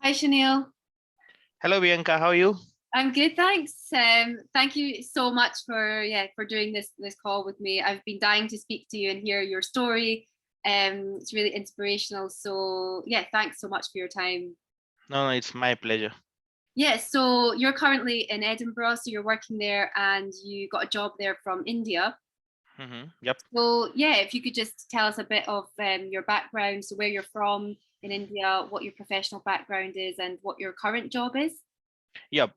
Hi, Shanil. Hello, Bianca. How are you? I'm good, thanks. Thank you so much for doing this call with me. I've been dying to speak to you and hear your story. It's really inspirational. So yeah, thanks so much for your time. No, it's my pleasure. Yes, so you're currently in Edinburgh, so you're working there, and you got a job there from India. Yep. So yeah, if you could just tell us a bit of your background, so where you're from in India, what your professional background is, and what your current job is. Yep.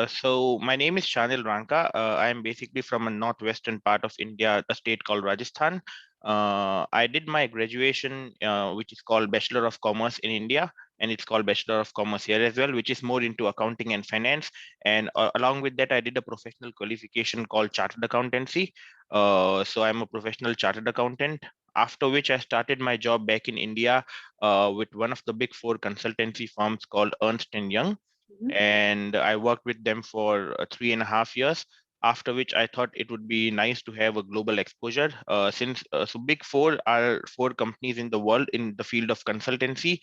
So my name is Shanil Ranka. I am basically from a northwestern part of India, a state called Rajasthan. I did my graduation, which is called Bachelor of Commerce in India, and it's called Bachelor of Commerce here as well, which is more into accounting and finance. And along with that, I did a professional qualification called Chartered Accountancy. So I'm a professional chartered accountant. After which, I started my job back in India with one of the big four consultancy firms called Ernst and Young, Mhm. and I worked with them for 3.5 years. After which, I thought it would be nice to have a global exposure. Since so Big Four are four companies in the world in the field of consultancy,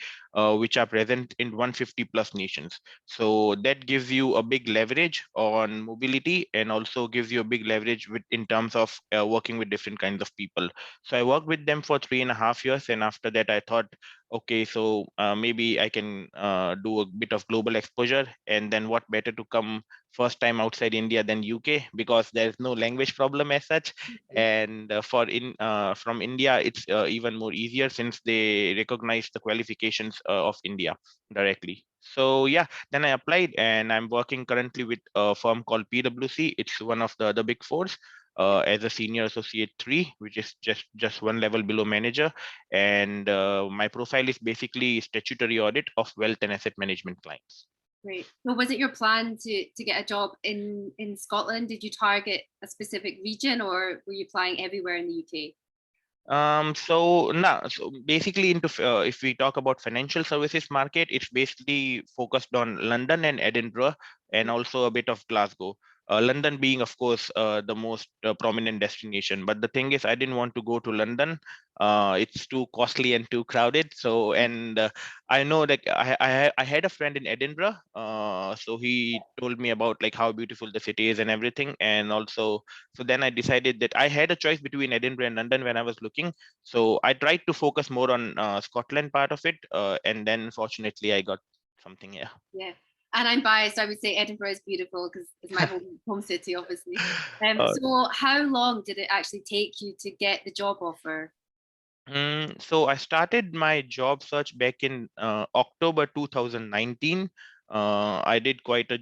which are present in 150 plus nations. So that gives you a big leverage on mobility, and also gives you a big leverage in terms of working with different kinds of people. So I worked with them for 3.5 years, and after that, I thought, okay, so maybe I can do a bit of global exposure, and then what better to come first time outside India than UK, because there's no language problem as such. And from India, it's even more easier since they recognize the qualifications of India directly. So yeah, then I applied, and I'm working currently with a firm called PwC. It's one of the other big fours, as a senior associate 3, which is just one level below manager. And my profile is basically statutory audit of wealth and asset management clients. Great. So was it your plan to get a job in Scotland? Did you target a specific region or were you applying everywhere in the UK? So basically if we talk about financial services market, it's basically focused on London and Edinburgh, and also a bit of Glasgow. London being, of course, the most prominent destination. But the thing is, I didn't want to go to London. It's too costly and too crowded. So, and I know that I had a friend in Edinburgh. So he told me about like how beautiful the city is and everything. And also, so then I decided that I had a choice between Edinburgh and London when I was looking. So I tried to focus more on Scotland part of it, and then fortunately I got something here. Yeah. And I'm biased. I would say Edinburgh is beautiful because it's my home city, obviously. uh, So how long did it actually take you to get the job offer? So I started my job search back in October 2019. I did quite a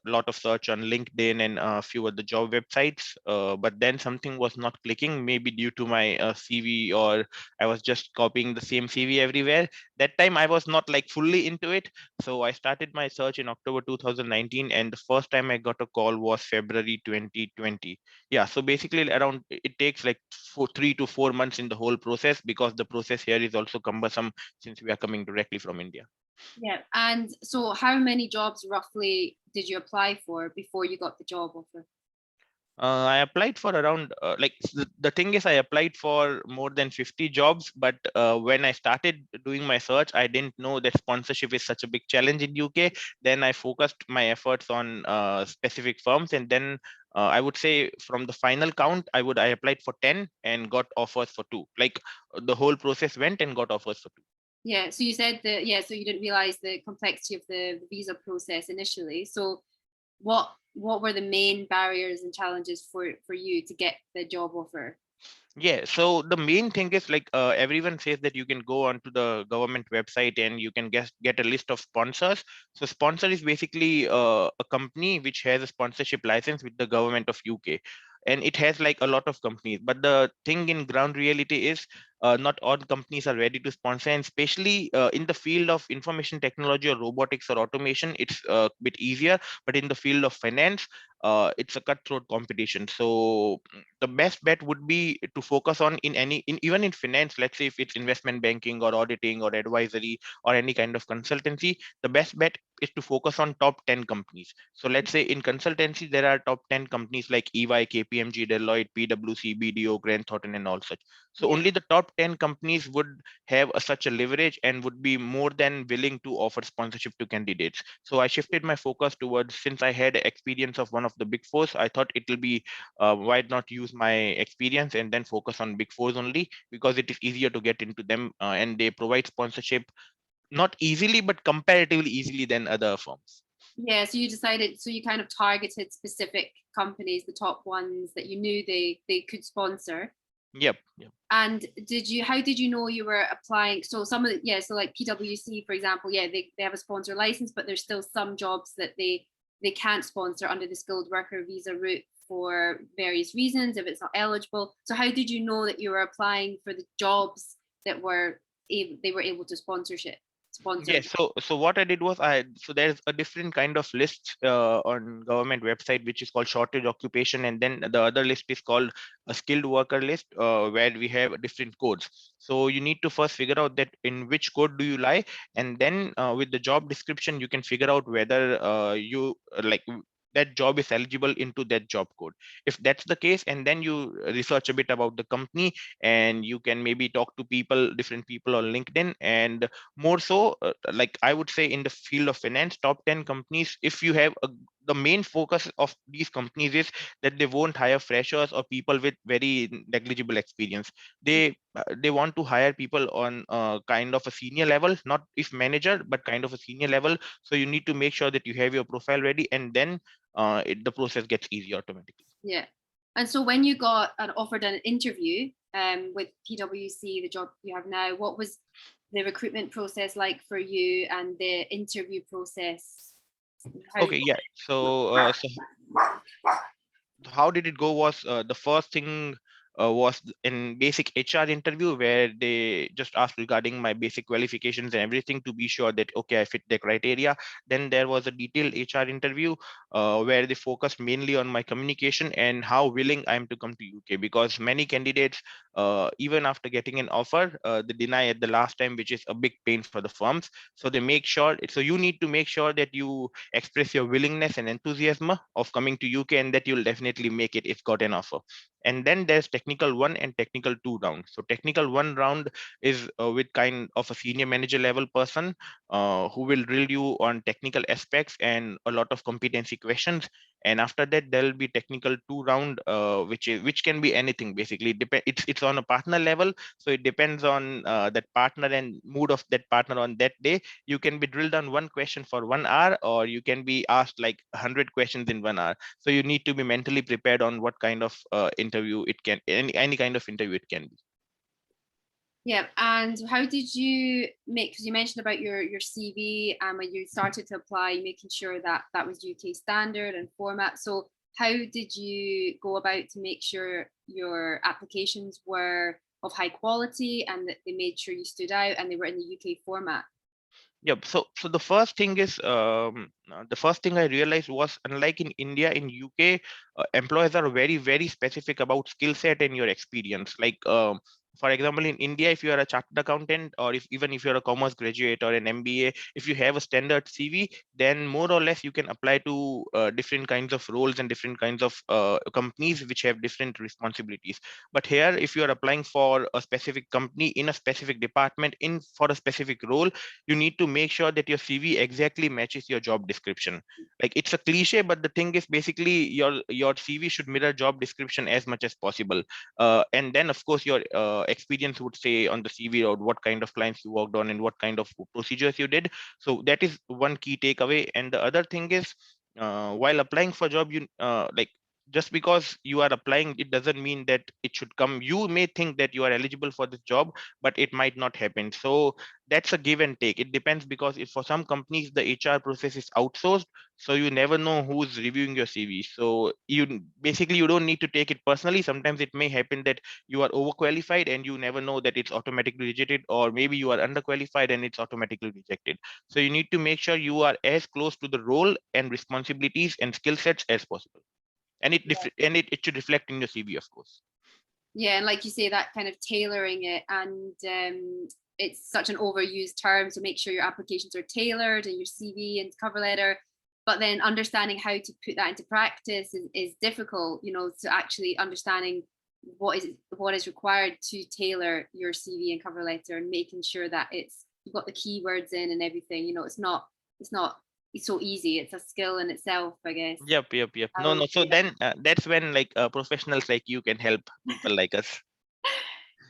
lot of search on LinkedIn and a few other job websites, but then something was not clicking, maybe due to my CV, or I was just copying the same CV everywhere. That time I was not like fully into it, so I started my search in October 2019, and the first time I got a call was February 2020. Yeah, so basically around it takes like 3 to 4 months in the whole process, because the process here is also cumbersome since we are coming directly from India. Yeah. And so how many jobs roughly did you apply for before you got the job offer? I applied for around the thing is, I applied for more than 50 jobs, but when I started doing my search, I didn't know that sponsorship is such a big challenge in UK. Then I focused my efforts on specific firms, and then I would say from the final count, I applied for 10 and got offers for 2. Like the whole process went and got offers for 2. Yeah. So you said that, yeah, so you didn't realize the complexity of the visa process initially. So what were the main barriers and challenges for you to get the job offer? Yeah, so the main thing is like everyone says that you can go onto the government website and you can get a list of sponsors. So sponsor is basically a company which has a sponsorship license with the government of UK, and it has like a lot of companies. But the thing in ground reality is not all companies are ready to sponsor, and especially in the field of information technology or robotics or automation, it's a bit easier. But in the field of finance, it's a cutthroat competition. So the best bet would be to focus on even in finance. Let's say if it's investment banking or auditing or advisory or any kind of consultancy, the best bet is to focus on top 10 companies. So let's say in consultancy there are top 10 companies like EY, KPMG, Deloitte, PwC, BDO, Grant Thornton, and all such. So only the top 10 companies would have such a leverage and would be more than willing to offer sponsorship to candidates. So I shifted my focus towards, since I had experience of one of the big fours, I thought it will be why not use my experience and then focus on big fours only, because it is easier to get into them, and they provide sponsorship not easily but comparatively easily than other firms. Yeah, so you decided, so you kind of targeted specific companies, the top ones that you knew they could sponsor. Yep. And how did you know you were applying? So some of the, yeah, so like PwC, for example, yeah, they have a sponsor license, but there's still some jobs that they can't sponsor under the skilled worker visa route for various reasons if it's not eligible. So how did you know that you were applying for the jobs that they were able to sponsor? Yes. So what I did was there's a different kind of list on government website which is called shortage occupation, and then the other list is called a skilled worker list, where we have different codes. So you need to first figure out that in which code do you lie, and then with the job description you can figure out whether you that job is eligible into that job code. If that's the case, and then you research a bit about the company, and you can maybe talk to different people on LinkedIn. And more so, like I would say in the field of finance, top 10 companies, if you have the main focus of these companies is that they won't hire freshers or people with very negligible experience. They want to hire people on kind of a senior level, not if manager but kind of a senior level. So you need to make sure that you have your profile ready, and then the process gets easier automatically. Yeah. And so when you got offered an interview with PwC, the job you have now, what was the recruitment process like for you, and the interview process? Okay, yeah. So how did it go was, the first thing was in basic HR interview, where they just asked regarding my basic qualifications and everything to be sure that okay, I fit the criteria. Then there was a detailed HR interview where they focused mainly on my communication and how willing I am to come to UK, because many candidates, even after getting an offer, they deny at the last time, which is a big pain for the firms. So they make sure, so you need to make sure that you express your willingness and enthusiasm of coming to UK, and that you'll definitely make it if got an offer. And then there's technical 1 and technical 2 round. So technical 1 round is with kind of a senior manager level person who will drill you on technical aspects and a lot of competency questions. And after that there'll be technical 2 round, which can be anything basically. It's on a partner level, so it depends on that partner and mood of that partner on that day. You can be drilled on one question for 1 hour, or you can be asked like 100 questions in 1 hour. So you need to be mentally prepared on what kind of interview it can, any kind of interview it can be. Yeah, and how did you make? Because you mentioned about your CV, and when you started to apply, making sure that that was UK standard and format. So how did you go about to make sure your applications were of high quality and that they made sure you stood out and they were in the UK format? Yep. So the first thing I realized was, unlike in India, in UK, employers are very, very specific about skill set and your experience. Like, for example, in India, if you are a chartered accountant, or even if you're a commerce graduate or an MBA, if you have a standard CV, then more or less you can apply to different kinds of roles and different kinds of companies which have different responsibilities. But here, if you are applying for a specific company in a specific department in for a specific role, you need to make sure that your CV exactly matches your job description. Like, it's a cliche, but the thing is basically your CV should mirror job description as much as possible. And then of course your experience would say on the CV, or what kind of clients you worked on and what kind of procedures you did. So that is one key takeaway. And the other thing is, while applying for job, you just because you are applying, it doesn't mean that it should come. You may think that you are eligible for this job, but it might not happen. So that's a give and take. It depends, because if for some companies the HR process is outsourced, so you never know who's reviewing your CV. So you don't need to take it personally. Sometimes it may happen that you are overqualified and you never know that it's automatically rejected, or maybe you are underqualified and it's automatically rejected. So you need to make sure you are as close to the role and responsibilities and skill sets as possible, and it should reflect in your CV, of course. Yeah, and like you say, that kind of tailoring it, and it's such an overused term. So make sure your applications are tailored and your CV and cover letter. But then understanding how to put that into practice is difficult, you know, to actually understanding what is required to tailor your CV and cover letter, and making sure that you've got the keywords in and everything. It's not it's so easy. It's a skill in itself, I guess. Yep. I No, will no. So say that. then that's when like professionals like you can help people like us.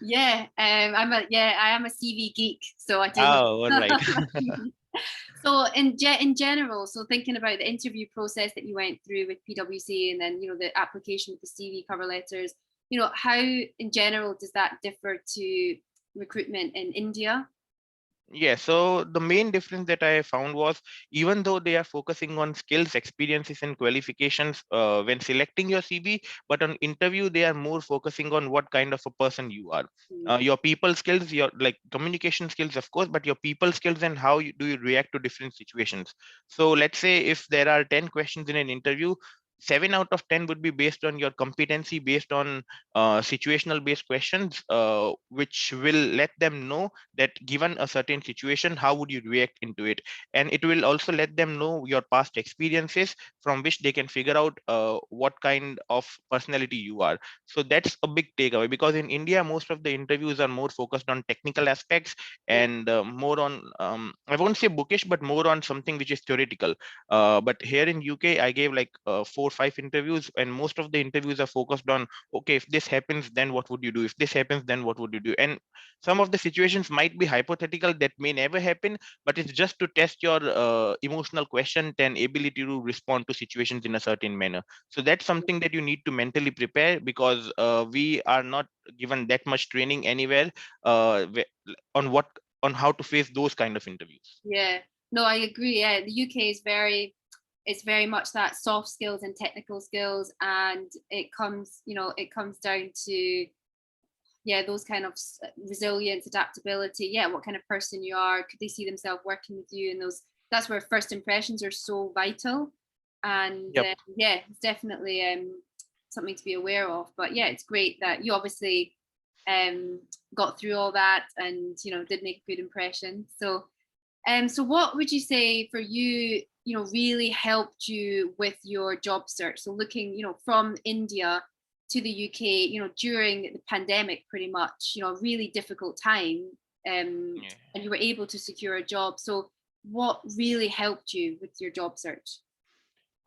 Yeah, I am a CV geek, so I do Oh, all right. love CV. So in general, so thinking about the interview process that you went through with PwC, and then the application with the CV cover letters, how in general does that differ to recruitment in India? Yeah, so the main difference that I found was, even though they are focusing on skills, experiences, and qualifications when selecting your CV, but on interview they are more focusing on what kind of a person you are. Mm. Your people skills, your like communication skills, of course, but your people skills and how do you react to different situations. So let's say if there are 10 questions in an interview, 7 out of 10 would be based on your competency, based on situational based questions, which will let them know that given a certain situation, how would you react into it. And it will also let them know your past experiences, from which they can figure out what kind of personality you are. So that's a big takeaway, because in India most of the interviews are more focused on technical aspects, Yeah. and more on I won't say bookish, but more on something which is theoretical. But here in UK I gave like 4 or 5 interviews, and most of the interviews are focused on, okay, if this happens then what would you do, if this happens then what would you do. And some of the situations might be hypothetical, that may never happen, but it's just to test your emotional quotient and ability to respond to situations in a certain manner. So that's something that you need to mentally prepare, because we are not given that much training anywhere on how to face those kind of interviews. Yeah, no, I agree. Yeah, the UK is it's very much that soft skills and technical skills, and it comes down to, yeah, those kind of resilience, adaptability. Yeah, what kind of person you are. Could they see themselves working with you? And that's where first impressions are so vital. And Yep. yeah, it's definitely something to be aware of. But yeah, it's great that you obviously got through all that, and did make a good impression. So what would you say for you, really helped you with your job search? So looking, from India to the UK, during the pandemic, pretty much, a really difficult time, Yeah. and you were able to secure a job. So what really helped you with your job search?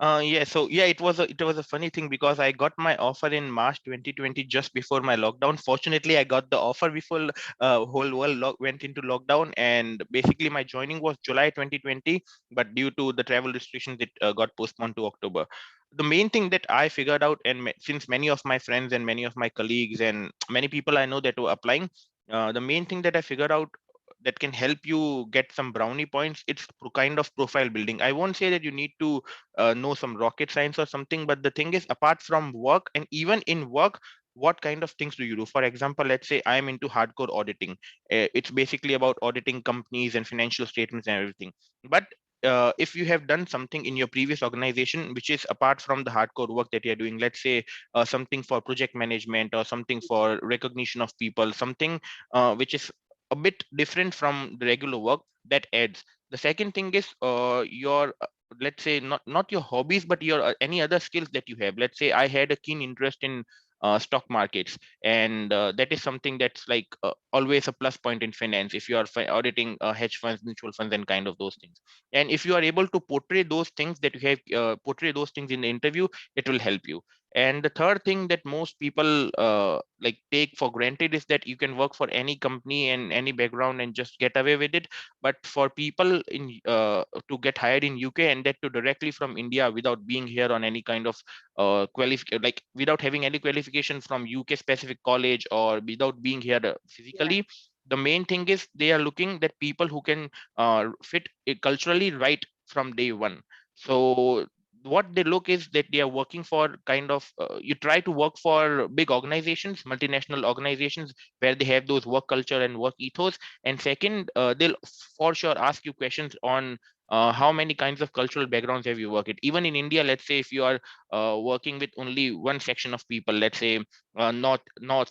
Yeah, so yeah, it was a funny thing, because I got my offer in March 2020, just before my lockdown. Fortunately, I got the offer before whole world went into lockdown, and basically my joining was July 2020, but due to the travel restrictions, it got postponed to October. The main thing that I figured out, and since many of my friends and many of my colleagues and many people I know that were applying, the main thing that I figured out that can help you get some brownie points, it's kind of profile building. I won't say that you need to know some rocket science or something, but the thing is, apart from work, and even in work, what kind of things do you do? For example, let's say I'm into hardcore auditing. It's basically about auditing companies and financial statements and everything. But if you have done something in your previous organization which is apart from the hardcore work that you're doing, let's say something for project management or something for recognition of people, something which is a bit different from the regular work, that adds. The second thing is your let's say not your hobbies, but your any other skills that you have. Let's say I had a keen interest in stock markets, and that is something that's like always a plus point in finance if you are auditing hedge funds, mutual funds, and kind of those things. And if you are able to portray those things that you have portray those things in the interview, it will help you. And the third thing that most people like take for granted is that you can work for any company and any background and just get away with it. But for people in to get hired in UK, and that to directly from India, without being here on any kind of like without having any qualification from UK specific college, or without being here Yeah, physically, the main thing is they are looking that people who can fit culturally right from day one. So what they look is that they are working for kind of you try to work for big organizations, multinational organizations, where they have those work culture and work ethos. And second, they'll for sure ask you questions on how many kinds of cultural backgrounds have you worked with? Even in India, let's say if you are working with only one section of people, let's say not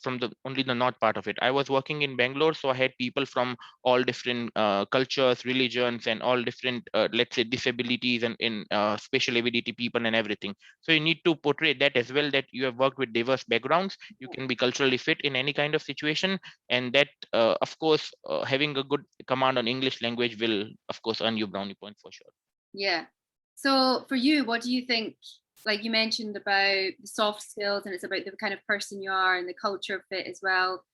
from the only the north part of it. I was working in Bangalore, so I had people from all different cultures, religions, and all different let's say disabilities and in special ability people and everything. So you need to portray that as well, that you have worked with diverse backgrounds, you can be culturally fit in any kind of situation, and that of course having a good command on English language will of course earn you brownie points for sure. Yeah. So for you, what do you think? Like you mentioned about the soft skills, and it's about the kind of person you are and the culture fit as well.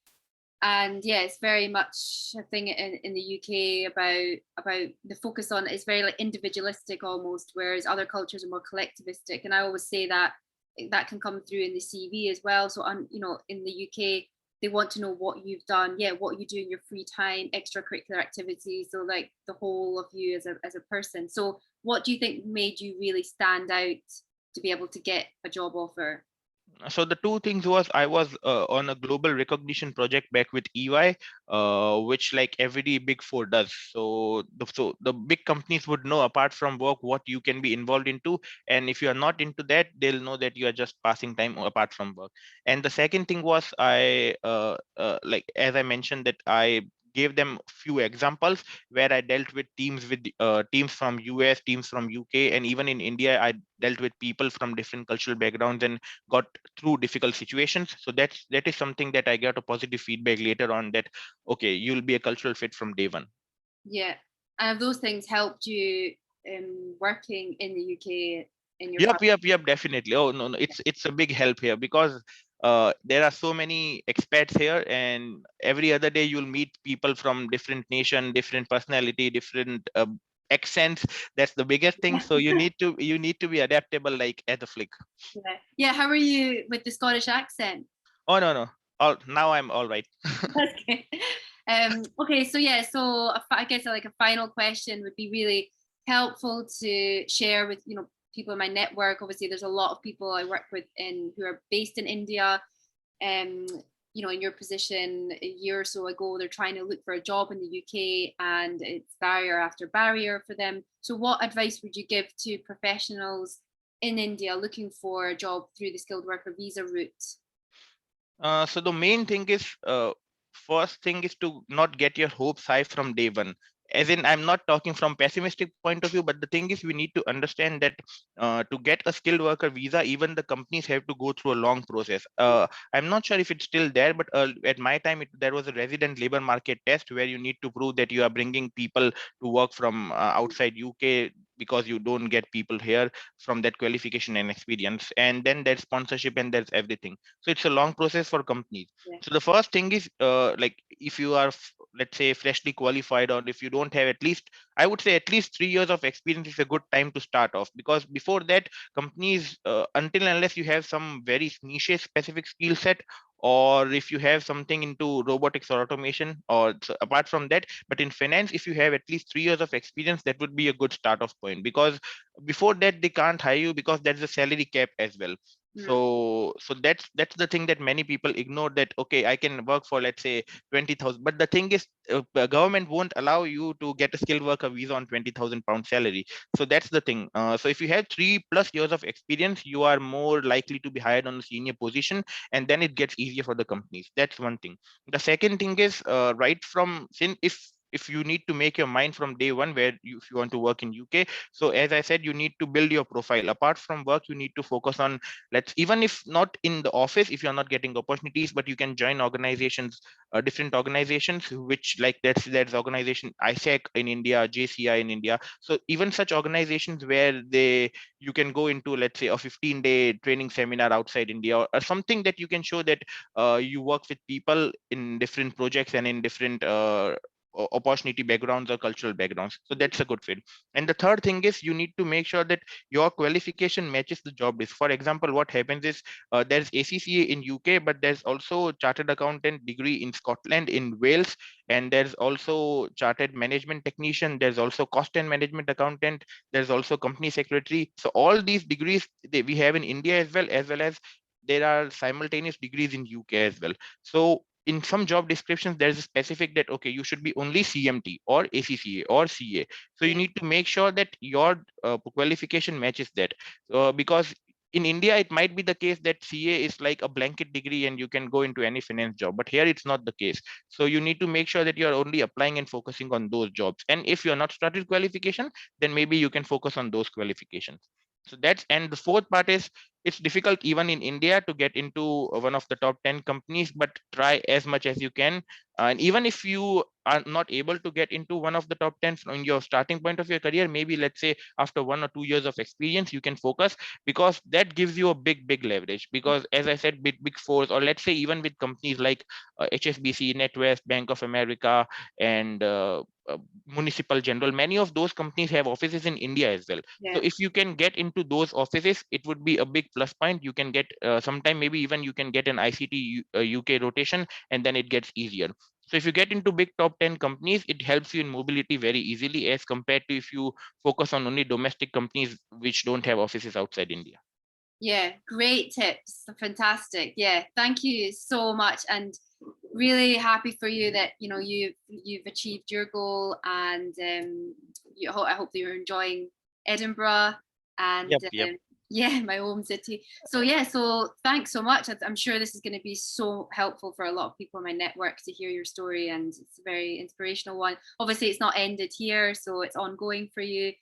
And yeah, it's very much a thing in the UK about the focus on it's very like individualistic almost, whereas other cultures are more collectivistic. And I always say that that can come through in the CV as well. So on, you know, in the UK, they want to know what you've done, yeah, what you do in your free time, extracurricular activities, so like the whole of you as a person. So what do you think made you really stand out to be able to get a job offer? So the two things was I was on a global recognition project back with EY, which like every big four does. So the big companies would know apart from work what you can be involved into, and if you are not into that, they'll know that you are just passing time apart from work. And the second thing was I like as I mentioned that I gave them few examples where I dealt with teams from US, teams from UK, and even in India, I dealt with people from different cultural backgrounds and got through difficult situations. So that is something that I got a positive feedback later on, that okay, you'll be a cultural fit from day one. Yeah. And have those things helped you working in the UK in your Yep, definitely. Oh no, it's a big help here because there are so many expats here, and every other day you'll meet people from different nation, different personality, different accents. That's the biggest thing. So you need to be adaptable like at the flick. yeah. Yeah. How are you with the Scottish accent? Oh no. All now I'm all right. Okay. Okay, so yeah, so I guess like a final question would be really helpful to share with, you know, people in my network. Obviously, there's a lot of people I work with in who are based in India. Um, you know, in your position a year or so ago, they're trying to look for a job in the UK, and it's barrier after barrier for them. So, what advice would you give to professionals in India looking for a job through the skilled worker visa route? So the main thing is, first thing is to not get your hopes high from day one. As in, I'm not talking from pessimistic point of view, but the thing is, we need to understand that to get a skilled worker visa, even the companies have to go through a long process. I'm not sure if it's still there, but at my time, there was a resident labor market test where you need to prove that you are bringing people to work from outside UK, because you don't get people here from that qualification and experience. And then there's sponsorship and there's everything. So it's a long process for companies. Yeah. So the first thing is like if you are let's say freshly qualified, or if you don't have at least, I would say at least 3 years of experience is a good time to start off, because before that companies until unless you have some very niche specific skill set, or if you have something into robotics or automation, or so apart from that, but in finance, if you have at least 3 years of experience, that would be a good start off point, because before that they can't hire you, because there's a salary cap as well. Mm. So that's the thing that many people ignore, that okay, I can work for let's say 20,000, but the thing is the government won't allow you to get a skilled worker visa on 20,000 pound salary. So that's the thing. So if you have 3+ years of experience, you are more likely to be hired on a senior position, and then it gets easier for the companies. That's one thing. The second thing is right from since if you need to make your mind from day one where if you want to work in UK. So as I said, you need to build your profile. Apart from work, you need to focus on, let's, even if not in the office, if you're not getting opportunities, but you can join organizations, different organizations, which like that's organization ISEC in India, JCI in India. So even such organizations where you can go into, let's say, a 15-day training seminar outside India, or something that you can show that you work with people in different projects and in different opportunity backgrounds or cultural backgrounds. So that's a good fit. And the third thing is, you need to make sure that your qualification matches the job list. For example, what happens is there's ACCA in UK, but there's also chartered accountant degree in Scotland, in Wales, and there's also chartered management technician. There's also cost and management accountant. There's also company secretary. So all these degrees we have in India, as well as there are simultaneous degrees in UK as well. So in some job descriptions, there's a specific that, okay, you should be only CMT or ACCA or CA. So you Yeah. need to make sure that your qualification matches that. Because in India, it might be the case that CA is like a blanket degree and you can go into any finance job, but here it's not the case. So you need to make sure that you're only applying and focusing on those jobs. And if you're not started qualification, then maybe you can focus on those qualifications. So that's, and the fourth part is, it's difficult even in India to get into one of the top 10 companies, but try as much as you can. And even if you are not able to get into one of the top 10 from your starting point of your career, maybe let's say after 1 or 2 years of experience, you can focus, because that gives you a big leverage. Because as I said, big fours, or let's say even with companies like HSBC, NetWest, Bank of America, and Municipal General, many of those companies have offices in India as well. So Yeah. if you can get into those offices, it would be a big plus point. You can get sometime, maybe even you can get an ICT UK rotation, and then it gets easier. So if you get into big top 10 companies, it helps you in mobility very easily, as compared to if you focus on only domestic companies which don't have offices outside India. Yeah, great tips. Fantastic. Yeah, thank you so much, and really happy for you that you've achieved your goal, and I hope that you're enjoying Edinburgh, and Yep. yeah, my home city. So yeah, so thanks so much. I'm sure this is going to be so helpful for a lot of people in my network to hear your story, and it's a very inspirational one. Obviously, it's not ended here, so it's ongoing for you.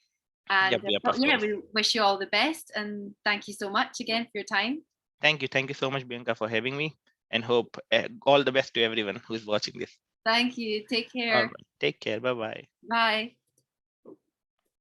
And Yep, but of yeah, course. we wish you all the best, and thank you so much again for your time. Thank you so much, Bianca, for having me, and hope all the best to everyone who's watching this. Thank you. Take All care. right, take care. Bye bye. Bye.